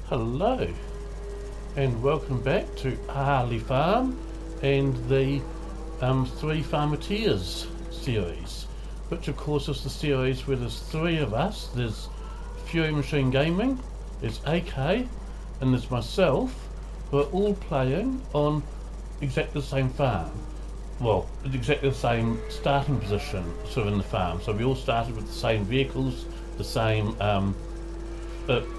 Hello and welcome back to Aghalee Farm and the Three Farmerteers series, which of course is the series where there's three of us. There's Fury Machine Gaming, there's AK, and there's myself, who are all playing on exactly the same farm. Well, exactly the same starting position sort of in the farm. So we all started with the same vehicles, the same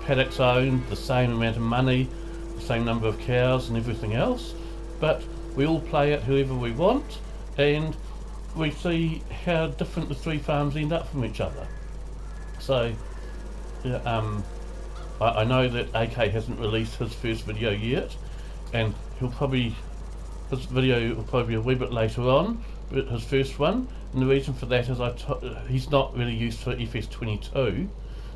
paddocks owned, the same amount of money, the same number of cows and everything else, but we all play it whoever we want, and we see how different the three farms end up from each other. So I know that AK hasn't released his first video yet, and his video will probably be a wee bit later on, but his first one, and the reason for that is he's not really used to FS22,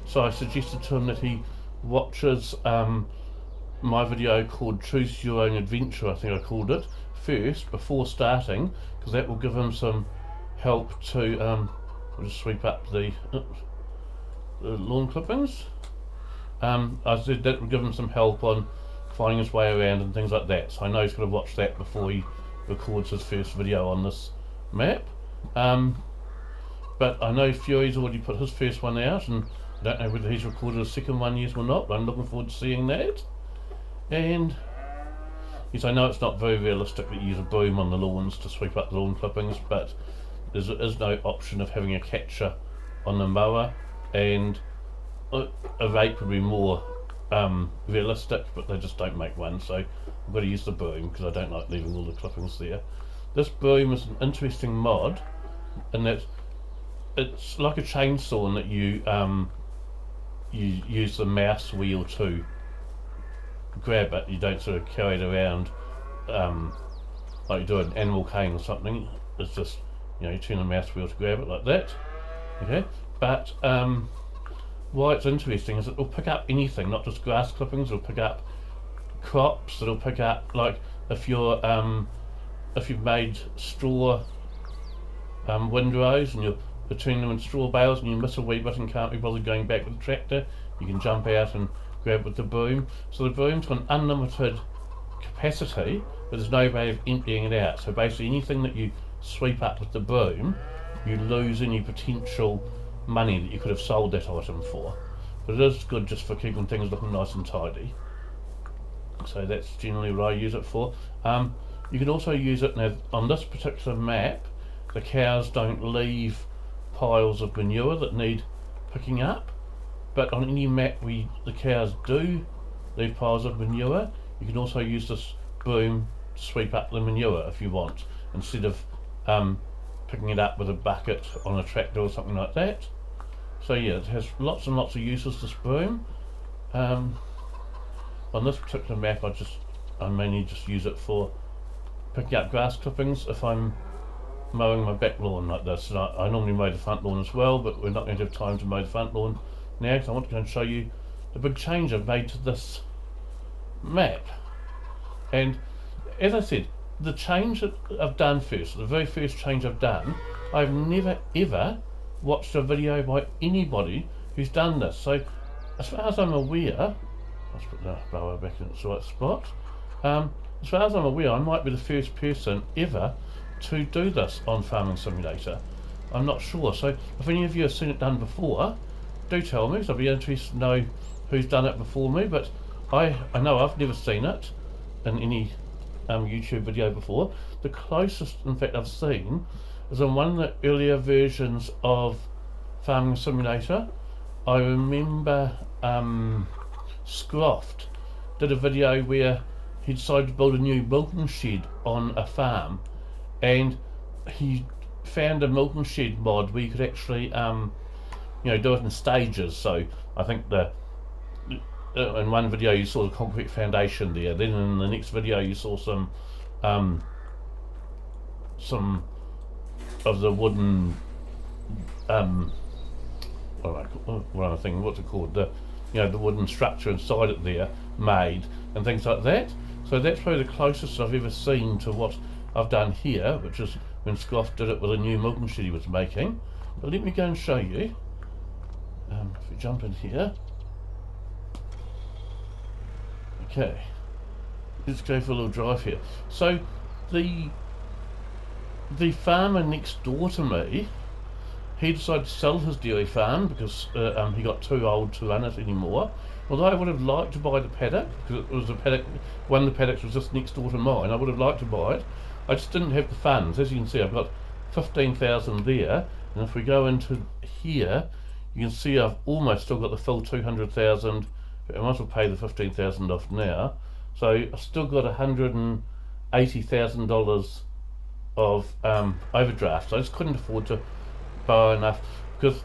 so I suggested to him that he watches my video called Choose Your Own Adventure, I think I called it, first before starting, because that will give him some help to I'll just sweep up the lawn clippings. I said that would give him some help on finding his way around and things like that, so I know he's going to watch that before he records his first video on this map. But I know Fury's already put his first one out, and I don't know whether he's recorded a second one yet or not, but I'm looking forward to seeing that. And yes, I know it's not very realistic that you use a broom on the lawns to sweep up the lawn clippings, but there is no option of having a catcher on the mower, and a rake would be more realistic, but they just don't make one, so I've got to use the broom because I don't like leaving all the clippings there. This broom is an interesting mod in that it's like a chainsaw in that you use the mouse wheel to grab it. You don't sort of carry it around like you do an animal cane or something. It's just, you turn the mouse wheel to grab it like that. Okay, but why it's interesting is it will pick up anything, not just grass clippings. It'll pick up crops. It'll pick up, like, if you've made straw windrows and you're between them in straw bales and you miss a wee bit and can't be bothered going back with the tractor, you can jump out and grab with the broom. So the broom's got an unlimited capacity, but there's no way of emptying it out. So basically anything that you sweep up with the broom, you lose any potential money that you could have sold that item for. But it is good just for keeping things looking nice and tidy. So that's generally what I use it for. You can also use it now on this particular map. The cows don't leave piles of manure that need picking up, but on any map the cows do leave piles of manure. You can also use this broom to sweep up the manure if you want, instead of picking it up with a bucket on a tractor or something like that. So yeah, it has lots and lots of uses, this broom. On this particular map I mainly just use it for picking up grass clippings if I'm mowing my back lawn like this. And I normally mow the front lawn as well, but we're not going to have time to mow the front lawn now, because I want to go and show you the big change I've made to this map. And as I said, the change that I've done first, the very first change I've done, I've never ever watched a video by anybody who's done this. So as far as I'm aware, let's put the blower back in its right spot. As far as I'm aware, I might be the first person ever to do this on Farming Simulator. I'm not sure, so if any of you have seen it done before, do tell me, because I'd be interested to know who's done it before me. But I know I've never seen it in any YouTube video before. The closest, in fact, I've seen is in one of the earlier versions of Farming Simulator. I remember Scroft did a video where he decided to build a new milking shed on a farm, and he found a milking shed mod where you could actually do it in stages. So I think in one video you saw the concrete foundation there, then in the next video you saw some of the wooden what's it called, the wooden structure inside it there made and things like that. So that's probably the closest I've ever seen to what I've done here, which is when Scroff did it with a new milking shed he was making. But let me go and show you. If we jump in here, Okay, let's go for a little drive here. So the farmer next door to me, he decided to sell his dairy farm because he got too old to run it anymore. Although I would have liked to buy the paddock, because it was a paddock, one of the paddocks was just next door to mine. I would have liked to buy it. I just didn't have the funds. As you can see, I've got 15,000 there, and if we go into here, you can see I've almost still got the full 200,000. I might as well pay the 15,000 off now. So I've still got $180,000 of overdraft. So I just couldn't afford to borrow enough because,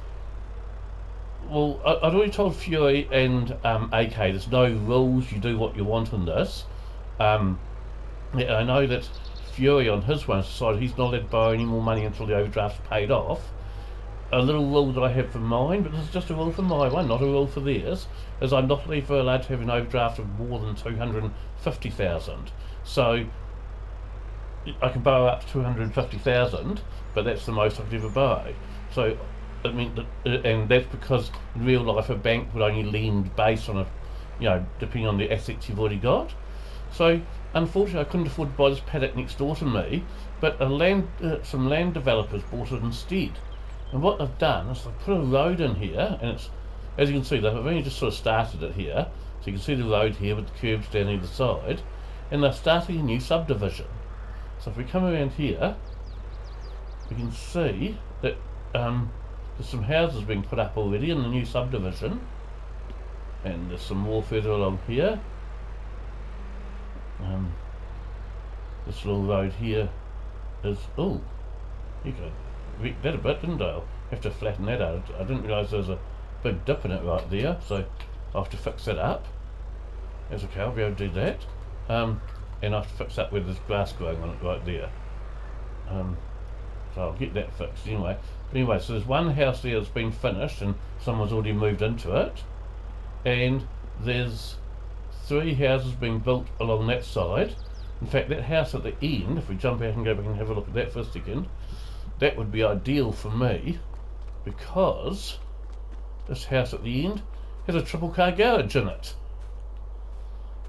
well, I'd already told Fury and AK there's no rules, you do what you want in this. Yeah, I know that Fury on his one decided he's not allowed to borrow any more money until the overdraft's paid off. A little rule that I have for mine, but this is just a rule for my one, not a rule for theirs, is I'm not ever allowed to have an overdraft of more than 250,000. So I can borrow up to 250,000, but that's the most I could ever borrow. So I mean, and that's because in real life a bank would only lend based on depending on the assets you've already got. So unfortunately, I couldn't afford to buy this paddock next door to me, but some land developers bought it instead. And what they've done is they've put a road in here, and it's, as you can see, they've only just sort of started it here. So you can see the road here with the curbs down either side, and they're starting a new subdivision. So if we come around here, we can see that there's some houses being put up already in the new subdivision, and there's some more further along here. This little road here is, oh, you could wreck that a bit, didn't I? I'll have to flatten that out. I didn't realise there was a big dip in it right there, so I'll have to fix that up. That's okay, I'll be able to do that. And I'll have to fix up where there's grass growing on it right there. So I'll get that fixed anyway. But anyway, so there's one house there that's been finished and someone's already moved into it. And there's 3 houses being built along that side. In fact, that house at the end, if we jump out and go back and have a look at that for a second, that would be ideal for me because this house at the end has a triple car garage in it.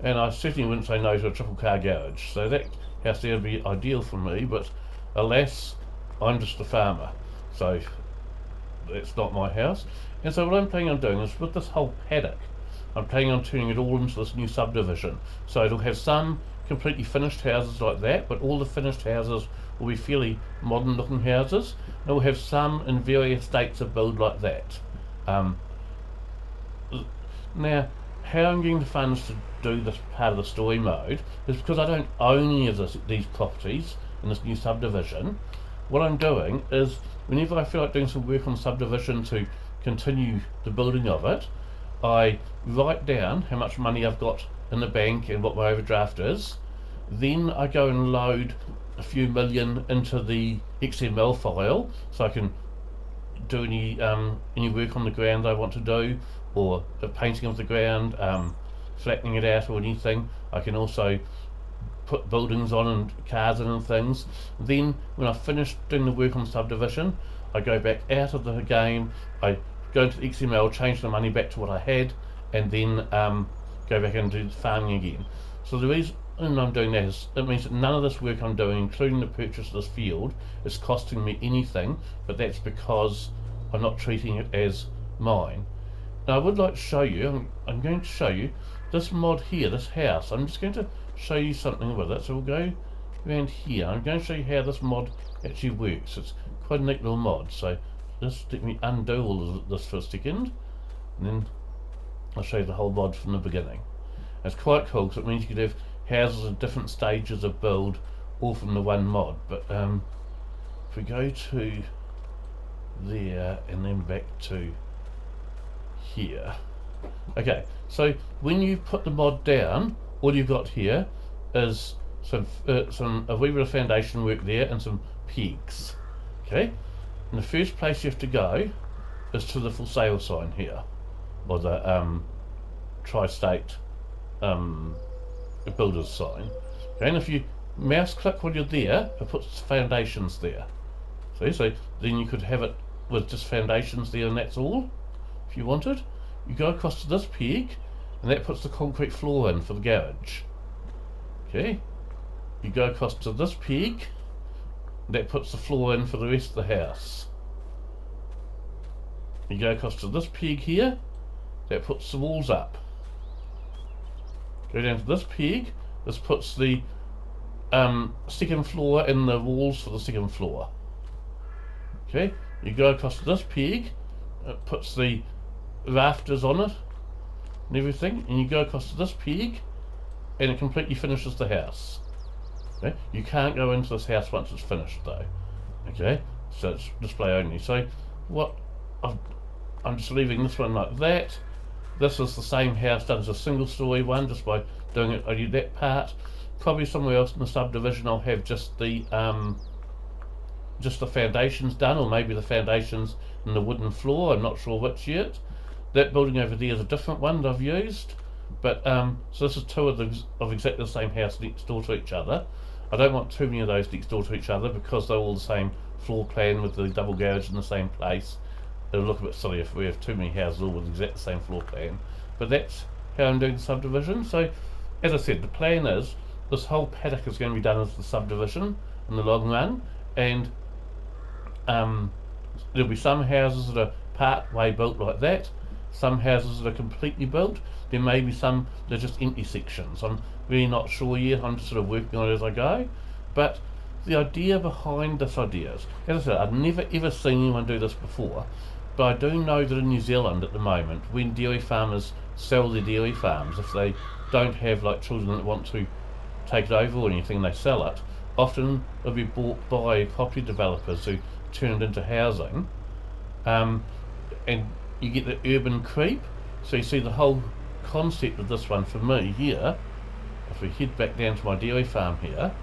And I certainly wouldn't say no to a triple car garage. So that house there would be ideal for me, but alas, I'm just a farmer. So that's not my house. And so what I'm planning on doing is with this whole paddock, I'm planning on turning it all into this new subdivision. So it'll have some completely finished houses like that, but all the finished houses will be fairly modern looking houses. And we'll have some in various states of build like that. Now, how I'm getting the funds to do this part of the story mode is because I don't own any of these properties in this new subdivision. What I'm doing is whenever I feel like doing some work on the subdivision to continue the building of it, I write down how much money I've got in the bank and what my overdraft is. Then I go and load a few million into the XML file so I can do any work on the ground I want to do, or the painting of the ground, flattening it out or anything. I can also put buildings on and cars in and things. Then when I've finished doing the work on the subdivision, I go back out of the game, I go into the XML, change the money back to what I had, and then go back and do the farming again. So the reason I'm doing that is it means that none of this work I'm doing, including the purchase of this field, is costing me anything, but that's because I'm not treating it as mine. Now I would like to show you, I'm going to show you this mod here, this house. I'm just going to show you something with it. So we'll go around here. I'm going to show you how this mod actually works. It's quite a neat little mod. So just let me undo all of this for a second, and then I'll show you the whole mod from the beginning. It's quite cool because it means you could have houses at different stages of build all from the one mod. But if we go to there and then back to here. Okay, so when you put the mod down, all you've got here is a wee bit of foundation work there and some pegs. Okay, and the first place you have to go is to the for sale sign here, or the tri-state builder's sign. Okay, and if you mouse click while you're there, it puts foundations there. See, so then you could have it with just foundations there and that's all. If you wanted, you go across to this peg, and that puts the concrete floor in for the garage. Okay, you go across to this peg, that puts the floor in for the rest of the house. You go across to this peg here, that puts the walls up. Go down to this peg, this puts the second floor in the walls for the second floor. Okay, you go across to this peg, it puts the rafters on it and everything, and you go across to this peg and it completely finishes the house. Okay, you can't go into this house once it's finished though. Okay, so it's display only. So what I'm just leaving this one like that. This is the same house done as a single story one, just by doing it only that part. Probably somewhere else in the subdivision I'll have just the foundations done, or maybe the foundations and the wooden floor. I'm not sure which yet. That building over there is a different one that I've used, but so this is two of exactly the same house next door to each other. I don't want too many of those next door to each other because they're all the same floor plan with the double garage in the same place. It'll look a bit silly if we have too many houses all with exactly the same floor plan. But that's how I'm doing the subdivision. So, as I said, the plan is this whole paddock is going to be done as the subdivision in the long run, and there'll be some houses that are part way built like that, some houses that are completely built. There may be some that are just empty sections. I'm really not sure yet. I'm just sort of working on it as I go. But the idea behind this idea is, as I said, I've never ever seen anyone do this before. But I do know that in New Zealand at the moment, when dairy farmers sell their dairy farms, if they don't have like children that want to take it over or anything, they sell it, often it'll be bought by property developers who turn it into housing, and you get the urban creep. So you see the whole concept of this one for me here, if we head back down to my dairy farm here,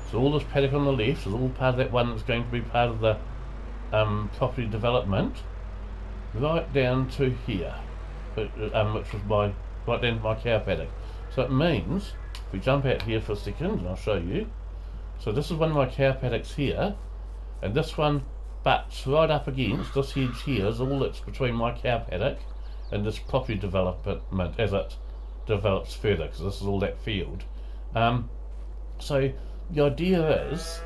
so all this paddock on the left is all part of that one that's going to be part of the property development, right down to here, which was right down to my cow paddock. So it means, if we jump out here for a second, and I'll show you. So this is one of my cow paddocks here, and this one butts right up against this hedge here is all that's between my cow paddock and this property development as it develops further, because this is all that field. So the idea is,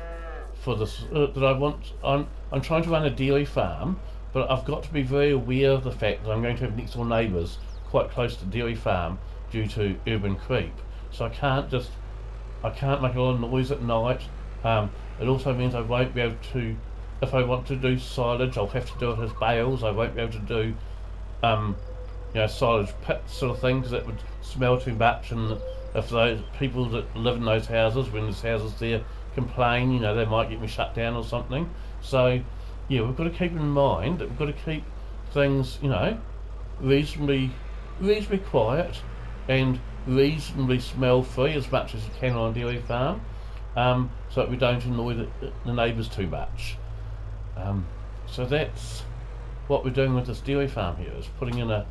for this, I'm trying to run a dairy farm, but I've got to be very aware of the fact that I'm going to have next door neighbours quite close to the dairy farm due to urban creep. So I can't make a lot of noise at night. It also means I won't be able to, if I want to do silage, I'll have to do it as bales. I won't be able to do silage pits sort of thing, because it would smell too much, and if those people that live in those houses, when there's houses there, complain, they might get me shut down or something. So yeah, we've got to keep in mind that we've got to keep things reasonably quiet and reasonably smell free as much as you can on a dairy farm, so that we don't annoy the neighbours too much. So that's what we're doing with this dairy farm here, is putting in a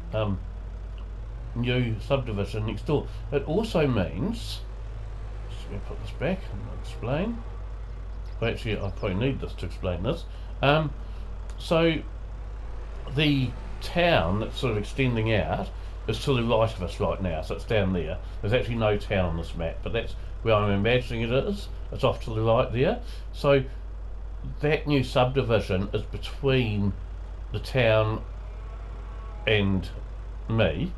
new subdivision next door. It also means, just going to put this back and explain. Well, actually, I probably need this to explain this. So the town that's sort of extending out is to the right of us right now, so it's down there. There's actually no town on this map, but that's where I'm imagining it is. It's off to the right there. So that new subdivision is between the town and me,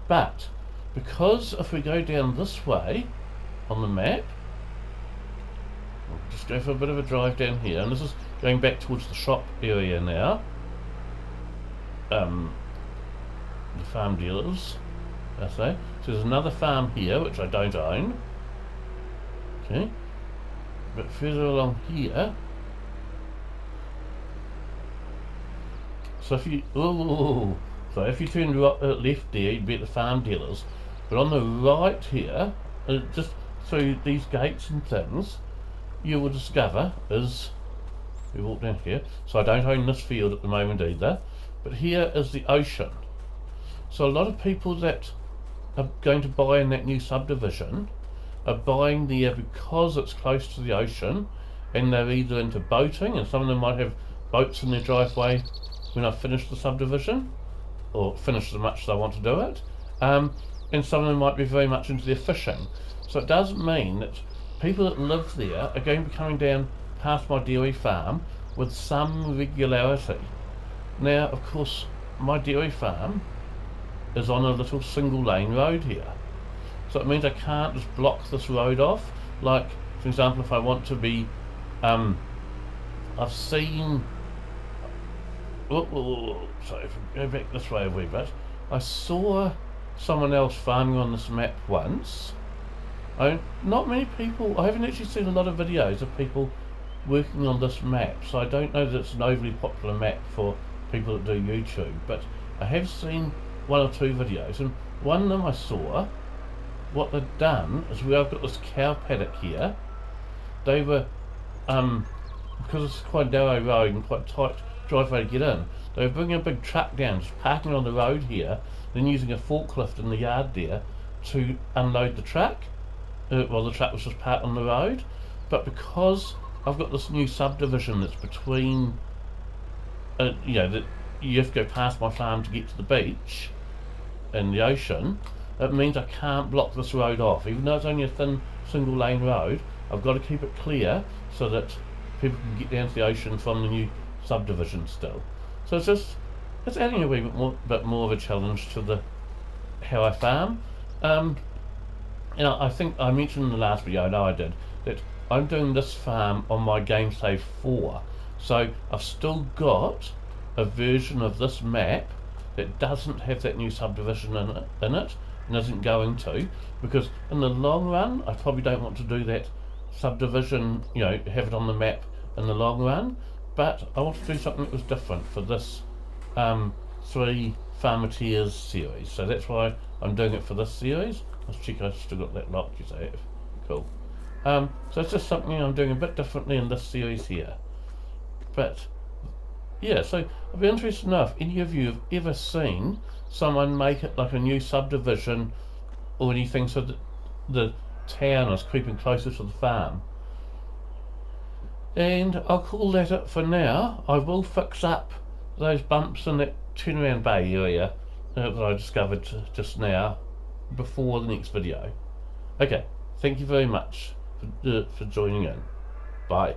but because if we go down this way on the map, we'll just go for a bit of a drive down here, and this is going back towards the shop area now, the farm dealers, I say. So there's another farm here which I don't own, okay, but further along here, so if you if you turn left there, you'd be at the farm dealers, but on the right here, just through these gates and things, you will discover is, we walk down here, so I don't own this field at the moment either, but here is the ocean. So a lot of people that are going to buy in that new subdivision are buying there because it's close to the ocean, and they're either into boating, and some of them might have boats in their driveway when I finish the subdivision, or finish as much as I want to do it, and some of them might be very much into their fishing. So it does mean that people that live there are going to be coming down past my dairy farm with some regularity. Now, of course, my dairy farm is on a little single lane road here. So it means I can't just block this road off. Like, for example, if I want to be, I've seen, sorry, if I go back this way a wee bit, I saw someone else farming on this map once. Not many people, I haven't actually seen a lot of videos of people working on this map, so I don't know that it's an overly popular map for people that do YouTube, but I have seen one or two videos, and one of them I saw, what they'd done is where I've got this cow paddock here, they were, because it's quite a narrow road and quite tight driveway to get in, they were bringing a big truck down, just parking on the road here, then using a forklift in the yard there to unload the truck. Well, the truck was just parked on the road, but because I've got this new subdivision that's between, that you have to go past my farm to get to the beach and the ocean, it means I can't block this road off. Even though it's only a thin single lane road, I've got to keep it clear so that people can get down to the ocean from the new subdivision still. So it's adding a wee bit more of a challenge to how I farm. I think I mentioned in the last video, I know I did, that I'm doing this farm on my Game Save 4. So I've still got a version of this map that doesn't have that new subdivision in it and isn't going to, because in the long run I probably don't want to do that subdivision, have it on the map in the long run, but I want to do something that was different for this Three Farmerteers series. So that's why I'm doing it for this series. Let's check I've still got that locked, yes I have. Cool. So it's just something I'm doing a bit differently in this series here. But yeah, so I'd be interested to know if any of you have ever seen someone make it like a new subdivision or anything so that the town is creeping closer to the farm. And I'll call that it for now. I will fix up those bumps in that turnaround bay area that I discovered just now before the next video. Okay, thank you very much for joining in. Bye.